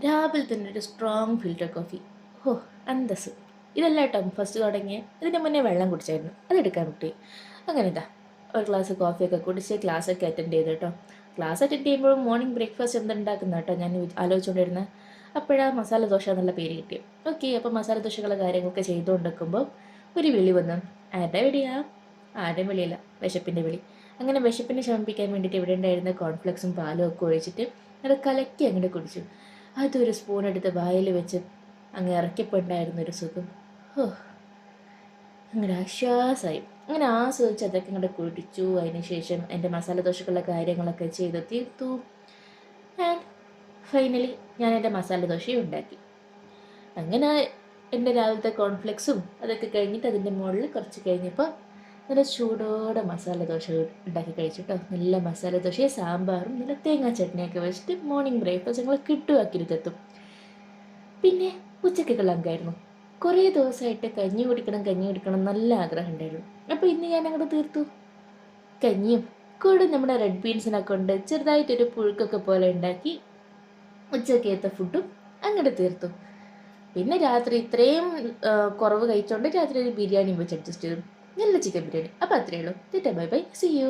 രാവിലെ തന്നെ ഒരു സ്ട്രോങ് ഫിൽറ്റർ കോഫി. ഓ, അന്തസ്. ഇതല്ല കേട്ടോ ഫസ്റ്റ് തുടങ്ങിയ, ഇതിൻ്റെ മുന്നേ വെള്ളം കുടിച്ചായിരുന്നു, അതെടുക്കാൻ കിട്ടി. അങ്ങനെ ഇതാ ഒരു ഗ്ലാസ് കോഫിയൊക്കെ കുടിച്ച് ക്ലാസ്സൊക്കെ അറ്റൻഡ് ചെയ്തു കേട്ടോ. ക്ലാസ് അറ്റൻഡ് ചെയ്യുമ്പോൾ മോർണിംഗ് ബ്രേക്ക്ഫാസ്റ്റ് എന്തുണ്ടാക്കുന്ന കേട്ടോ ഞാൻ ആലോചിച്ചുകൊണ്ടിരുന്നത്. അപ്പോഴാ മസാല ദോശ എന്നുള്ള പേര് കിട്ടി. ഓക്കെ, അപ്പോൾ മസാല ദോശകളുടെ കാര്യങ്ങളൊക്കെ ചെയ്തുകൊണ്ടിരിക്കുമ്പോൾ ഒരു വിളി വന്നു. ആരുടെ വിളിയാ? ആരുടെയും വിളിയില്ല, വിശപ്പിൻ്റെ വിളി. അങ്ങനെ വിശപ്പിനെ ശമിപ്പിക്കാൻ വേണ്ടിയിട്ട് ഇവിടെ ഉണ്ടായിരുന്ന കോൺഫ്ലെക്സും പാലും ഒക്കെ ഒഴിച്ചിട്ട് അത് കലക്കി അങ്ങോട്ട് കുടിച്ചു. അതൊരു സ്പൂൺ എടുത്ത് വായിൽ വെച്ച് അങ്ങ് ഇറക്കിയപ്പോൾ ഉണ്ടായിരുന്നൊരു സുഖം. ഓ, അങ്ങനെ ആശ്വാസമായി. അങ്ങനെ ആസ്വദിച്ച് അതൊക്കെ അങ്ങോട്ട് കുടിച്ചു. അതിന് ശേഷം എൻ്റെ മസാല ദോശക്കുള്ള കാര്യങ്ങളൊക്കെ ചെയ്ത് തീർത്തു. ആൻഡ് ഫൈനലി ഞാൻ എൻ്റെ മസാല ദോശയും ഉണ്ടാക്കി. അങ്ങനെ എൻ്റെ രാവിലത്തെ കോൺഫ്ലെക്സും അതൊക്കെ കഴിഞ്ഞിട്ട് അതിൻ്റെ മുകളിൽ കുറച്ച് കഴിഞ്ഞപ്പോൾ നല്ല ചൂടോടെ മസാല ദോശ ഉണ്ടാക്കി കഴിച്ചു കേട്ടോ. നല്ല മസാല ദോശയും സാമ്പാറും നല്ല തേങ്ങാ ചട്നിയൊക്കെ വെച്ചിട്ട് മോർണിംഗ് ബ്രേക്ക്ഫാസ്റ്റ് ഞങ്ങൾ കിട്ടുമാക്കിയിരുത്തെത്തും. പിന്നെ ഉച്ചയ്ക്കുള്ള അങ്കായിരുന്നു. കുറേ ദിവസമായിട്ട് കഞ്ഞി കുടിക്കണം നല്ല ആഗ്രഹം ഉണ്ടായിരുന്നു. അപ്പോൾ ഇന്ന് ഞാൻ അങ്ങോട്ട് തീർത്തു. കഞ്ഞിയും കൂടെ നമ്മുടെ റെഡ് ബീൻസിനെ കൊണ്ട് ചെറുതായിട്ടൊരു പുഴുക്കൊക്കെ പോലെ ഉണ്ടാക്കി ഉച്ചക്കത്തെ ഫുഡും അങ്ങോട്ട് തീർത്തു. പിന്നെ രാത്രി ഇത്രയും കുറവ് കഴിച്ചുകൊണ്ട് രാത്രി ഒരു ബിരിയാണി വെച്ച് അഡ്ജസ്റ്റ് ചെയ്തു. നല്ല ചിക്കൻ ബിരിയാണി. അപ്പോൾ അത്രയേ ഉള്ളൂ. Bye bye, see U.